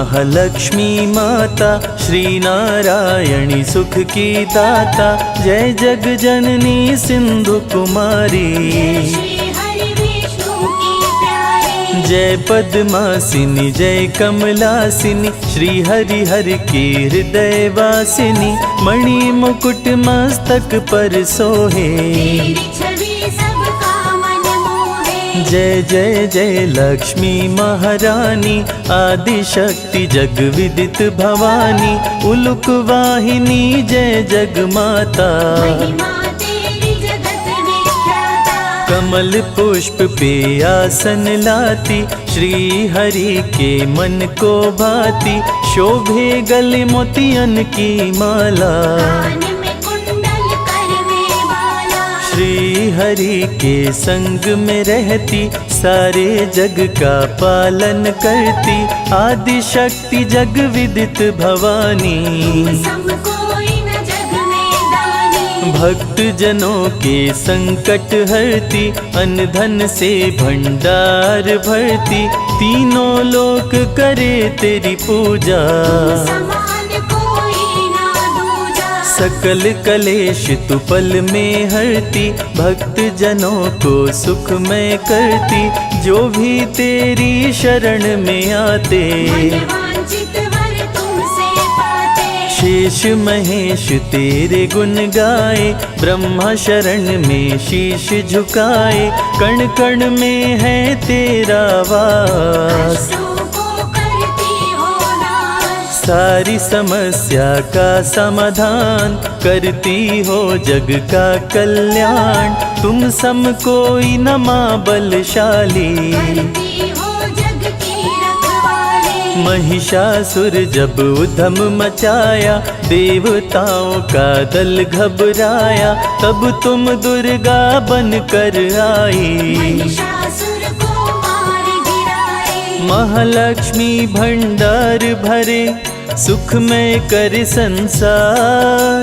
महालक्ष्मी माता, श्री नारायणी सुख की दाता, जय जग जननी सिंधु कुमारी, जय पद्मासिनी जय कमलासिनी, श्री हरि हर की हृदय वासिनी, मणि मुकुट मस्तक पर सोहे, जय जय जय लक्ष्मी महारानी, आदि शक्ति जग विदित भवानी, उलुक वाहिनी जय जग माता, कमल पुष्प पे आसन लाती, श्री हरि के मन को भाती, शोभे गले मोतियन की माला, श्री हरि के संग में रहती, सारे जग का पालन करती, आदि शक्ति जग विदित भवानी, भक्त जनों के संकट हरती, अन्न धन से भंडार भरती, तीनों लोक करे तेरी पूजा, सकल कलेश तू पल में हरती, भक्त जनों को सुख में करती, जो भी तेरी शरण में आते, शेष महेश तेरे गुण गाए, ब्रह्मा शरण में शीश झुकाए, कण कण में है तेरा वास, सारी समस्या का समाधान, करती हो जग का कल्याण, तुम सम कोई न मां बलशाली, महिषासुर जब उधम मचाया, देवताओं का दल घबराया, तब तुम दुर्गा बन कर आई, महालक्ष्मी भंडार भरे, सुख में कर संसार,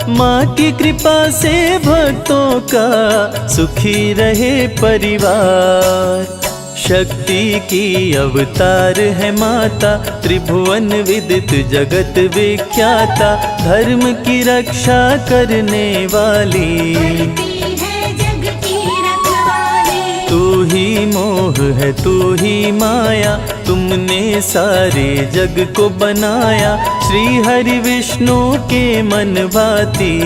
माँ की कृपा से भक्तों का सुखी रहे परिवार, शक्ति की अवतार है माता, त्रिभुवन विदित जगत विख्याता, धर्म की रक्षा करने वाली, तू ही मोह है तू ही माया, तुमने सारे जग को बनाया, श्री हरि विष्णु के मन भाती,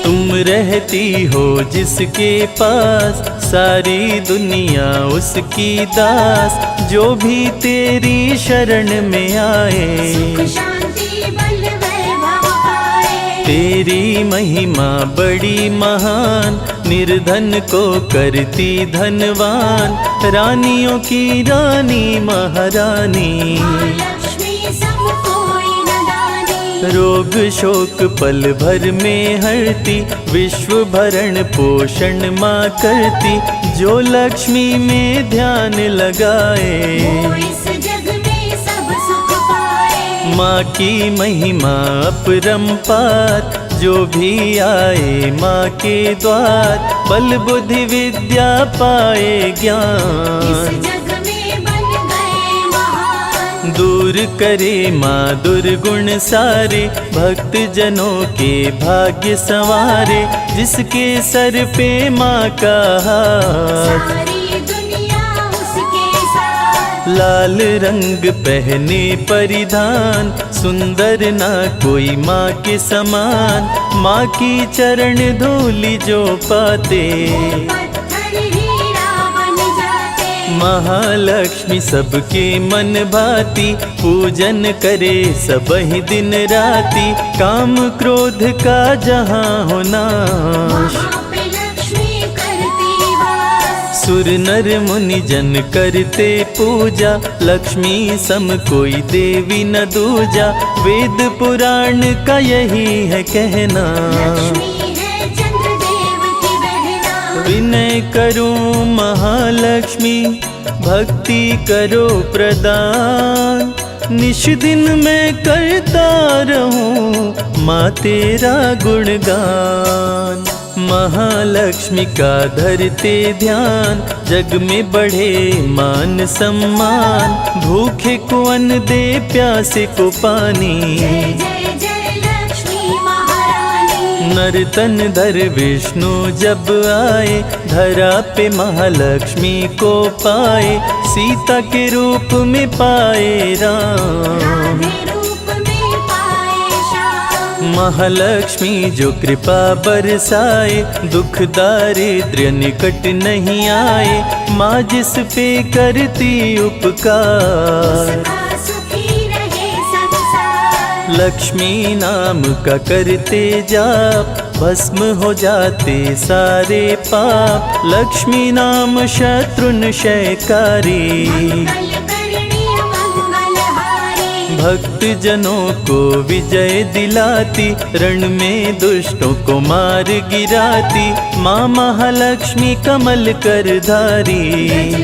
तुम रहती हो जिसके पास, सारी दुनिया उसकी दास, जो भी तेरी शरण में आए, तेरी महिमा बड़ी महान, निर्धन को करती धनवान, रानियों की रानी महारानी, रोग शोक पल भर में हरती, विश्व भरण पोषण माँ करती, जो लक्ष्मी में ध्यान लगाए, माँ की महिमा अपरंपार, जो भी आए माँ के द्वार, बल बुद्धि विद्या पाए ज्ञान, दूर करे माँ दुर्गुण सारे, भक्त जनों के भाग्य संवारे, जिसके सर पे माँ का हाथ, लाल रंग पहने परिधान, सुंदर ना कोई माँ के समान, माँ की चरण धूलि जो पाते, महालक्ष्मी सबके मन भाती, पूजन करे सब ही दिन राती, काम क्रोध का जहाँ हो नाश, सुर नर मुनि जन करते पूजा, लक्ष्मी सम कोई देवी न दूजा, वेद पुराण का यही है कहना, विनय करूं महालक्ष्मी, भक्ति करो प्रदान, निश दिन मैं करता रहूं माँ तेरा गुणगान। महालक्ष्मी का धरते ध्यान, जग में बढ़े मान सम्मान। भूखे को अन्न दे, प्यासे को पानी। जय जय जय लक्ष्मी महारानी। नर्तन धर विष्णु जब आए, धरा पे महालक्ष्मी को पाए। सीता के रूप में पाए राम, राधे रूप में पाए श्याम। महालक्ष्मी जो कृपा बरसाए, दुख दारिद्र्य निकट नहीं आए। माँ जिस पे करती उपकार, उसका सुखी रहे संसार। लक्ष्मी नाम का करते जाप, भस्म हो जाते सारे पाप। लक्ष्मी नाम शत्रुनशयकारी, मंगलकरणी मंगलहारी। भक्त जनों को विजय दिलाती, रण में दुष्टों को मार गिराती। माँ महालक्ष्मी कमल कर धारी,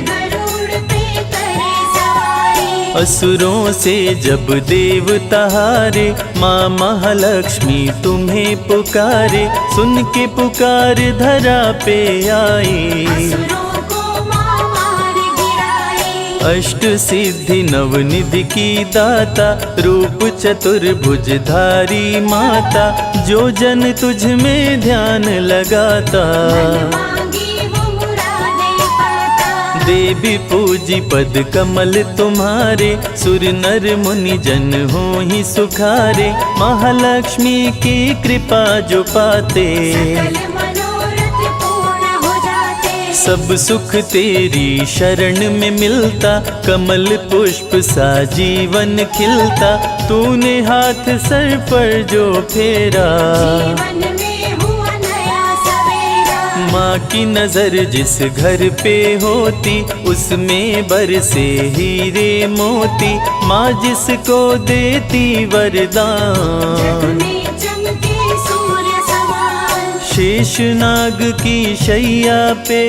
गरुड़ पे करे सवारी। असुरों से जब देवता हारे, माँ महालक्ष्मी तुम्हें पुकारे। सुन के पुकार धरा पे आई, असुरों को माँ मार गिराई। अष्ट सिद्धि नवनिधि की दाता, रूप चतुर्भुज धारी माता। जो जन तुझ में ध्यान लगाता, मन मांगी वो मुरादें पाता। देवी पूजी पद कमल तुम्हारे। सुर नर मुनि जन हो ही सुखारे, महालक्ष्मी की कृपा जो पाते। सकल मनोरथ पूर्ण हो जाते। सब सुख तेरी शरण में मिलता, कमल पुष्प सा जीवन खिलता। तूने हाथ सर पर जो फेरा, जीवन में हुआ नया सवेरा। माँ की नजर जिस घर पे होती, उसमें बरसे हीरे मोती। माँ जिसको देती वरदान, जग में चमके सूर्य समान। शेषनाग की शैया पे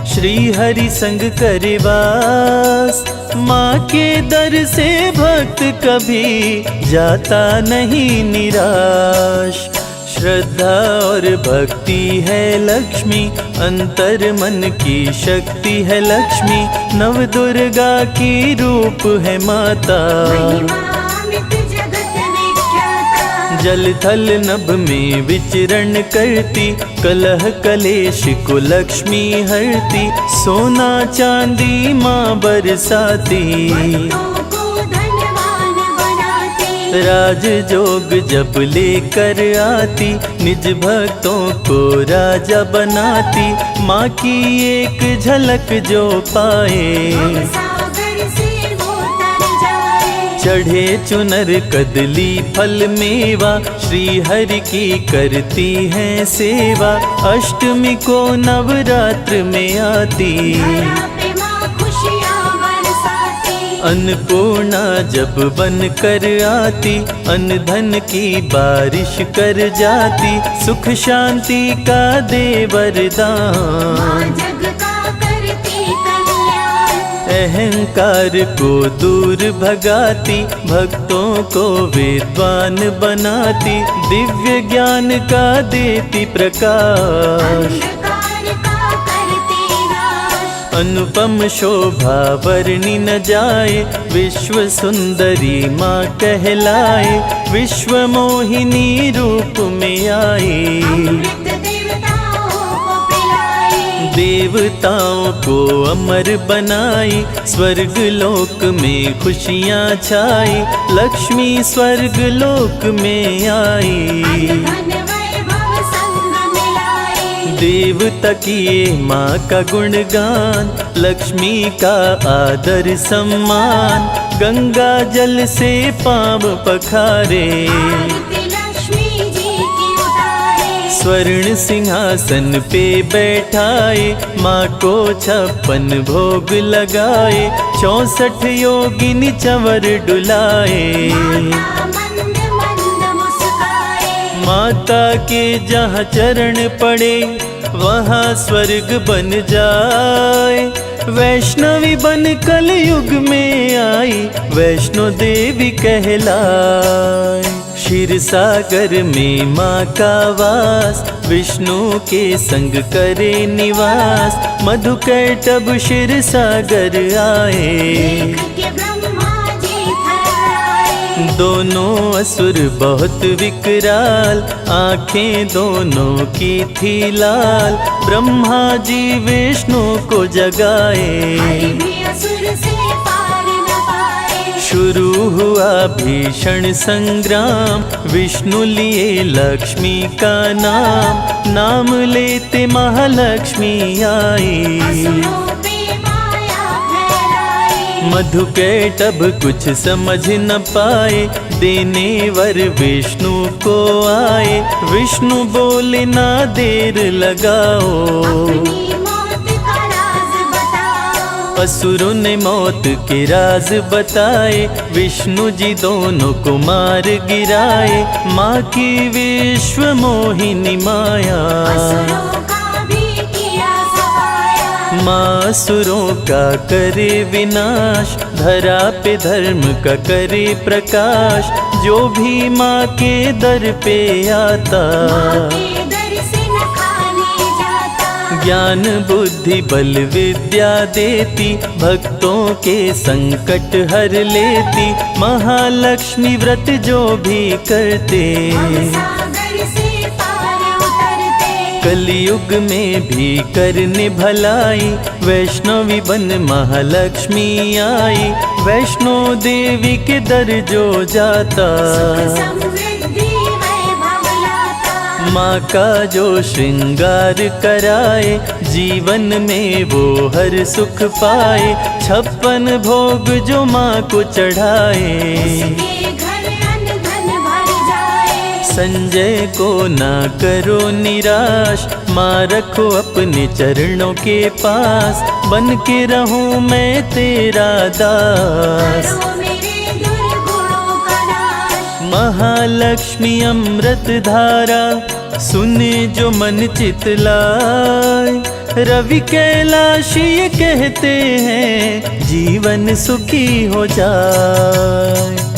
श्री हरि संग करे वास। माँ के दर से भक्त कभी जाता नहीं निराश। श्रद्धा और भक्ति है लक्ष्मी, अंतर मन की शक्ति है लक्ष्मी। नव दुर्गा की रूप है माता, महिमा अमित जगत विख्याता। जल थल नभ में विचरण करती। कलह कलेश को लक्ष्मी हरती, सोना चांदी माँ बरसाती। भक्तों को धनवान बनाती। राज जोग जब लेकर आती, निज भक्तों को राजा बनाती। माँ की एक झलक जो पाए, सागर से वो तर जाए। चढ़े चुनर कदली फल मेवा। श्री हरि की करती है सेवा, अष्टमी को नवरात्र में आती। धरा पे माँ खुशियाँ बरसाती। अन्नपूर्णा जब बन कर आती, अन्न धन की बारिश कर जाती। सुख शांति का दे वरदान, माँ जग का करती कल्याण। अहंकार को दूर भगाती। भक्तों को विद्वान बनाती, दिव्य ज्ञान का देती प्रकाश। अंधकार का करती नाश। अनुपम शोभा वर्णि न जाए, विश्व सुंदरी माँ कहलाए। विश्व मोहिनी रूप में आई, अमृत देवताओं को पिलाई। देवताओं को अमर बनाई। स्वर्ग लोक में खुशियाँ छाई, लक्ष्मी स्वर्ग लोक में आई। धन वैभव संग मिलाई। देवता किए माँ का गुणगान, लक्ष्मी का आदर सम्मान। गंगा जल से पाँव पखारे, आरती लक्ष्मी जी की उतारे। स्वर्ण सिंहासन पे बैठाए। माँ को 56 भोग लगाए, 64 योगिनी चंवर डुलाए। माता मंद मंद मुस्काए। माता के जहाँ चरण पड़े, वहाँ स्वर्ग बन जाए। वैष्णवी बन कलयुग में आई, वैष्णो देवी कहलाए। क्षीर सागर में माँ का वास, विष्णु के संग करे निवास। मधुकैटभ क्षीर सागर आए, देख के ब्रह्मा जी थर्राए। दोनों असुर बहुत विकराल, आंखें दोनों की थी लाल। ब्रह्मा जी विष्णु को जगाए, हरि भी असुर से पार न पाए। शुरू हुआ भीषण संग्राम, विष्णु लिए लक्ष्मी का नाम। नाम लेते महालक्ष्मी आई, असुरों पे माया फैलाई। मधुकैटभ कुछ समझ न पाए, देने वर विष्णु को आए। विष्णु बोले ना देर लगाओ, अपनी मौत का राज बताओ। असुरों ने मौत के राज बताए। विष्णु जी दोनों को मार गिराए, माँ की विश्व मोहिनी माया। असुरों का भी किया सफाया। माँ असुरों का करे विनाश, धरा पे धर्म का करे प्रकाश। जो भी माँ के दर पे आता, माँ के दर से न खाली जाता। ज्ञान बुद्धि बल विद्या देती, भक्तों के संकट हर लेती। महालक्ष्मी व्रत जो भी करते, सागर से पार उतरते। कलयुग में भी करने भलाई। वैष्णवी बन महालक्ष्मी आई, वैष्णो देवी के दर जो जाता। समृद्धि वैभव लाता। माँ का जो श्रृंगार कराए, जीवन में वो हर सुख पाए। 56 भोग जो माँ को चढ़ाए, उसके घर अन्न धन भर जाए। संजय को ना करो निराश, माँ रखो अपने चरणों के पास। बन के रहूं मैं तेरा दास, करो मेरे दुर्गुणों का नाश। महालक्ष्मी अमृत धारा, सुने जो मन चितलाए। रवि कैलाश ये कहते हैं, जीवन सुखी हो जाए।